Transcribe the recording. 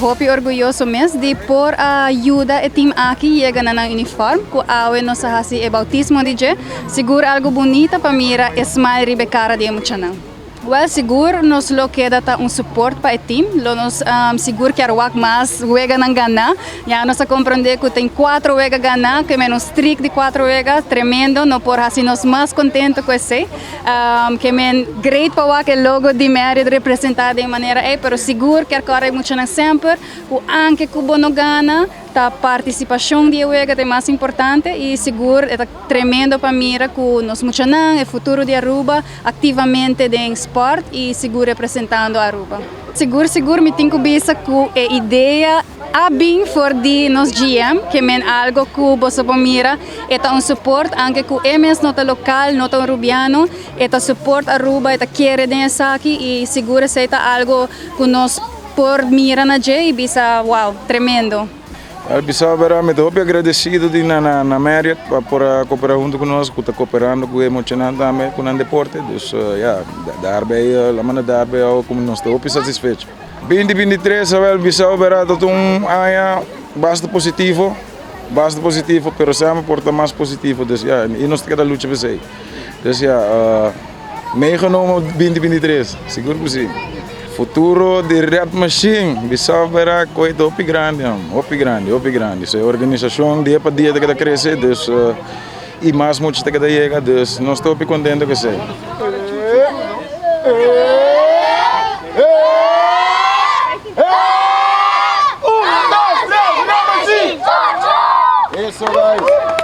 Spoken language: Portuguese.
hopi orgulhoso mesmo de por a ajuda e team aqui chega na uniforme com a nossa hasi e bautismo de je seguro algo bonito para mira e smile ribe cara de emocional. Well, seguro nos lo queda suporte para o time, nos seguro que a mais juega não ganha, já nós compreender que tem 4 juega ganhar, que menos streak de 4 juega, tremendo, não por assim nós mais contento com isso, que men great para que logo de Merit representado de maneira pero seguro que a corre muito sempre, o anche que o não ganha, a participação de juega é mais importante e seguro é tremendo para mira que nós muito não, o futuro de Aruba ativamente de sport e seguro representando Aruba. Seguro me tenho vista que a ideia a bem for de nos GM que men algo que você mira é suporte anche que é mesmo nota local, nota rubiano, é suporte Aruba, é querer dessa aqui e seguro seja algo que nós por mira na J e bisa wow, tremendo. Bissau veramente muito agradecido de na Merit por cooperar junto conosco, está cooperando com emocionante também com o deporte, então daarbij, a mana daarbij como nós estamos satisfeitos. 2023 Bissau veramente bastante positivo, mas sempre porta mais positivo, e nós temos que lutar para isso. Então meegenomen 2023, seguro que sim. Futuro de Rap Machine, Bissau verá coisa opi grande. Essa organização dia para dia está crescendo, e mais muito está chega, nós estamos contentes com isso. Isso, guys.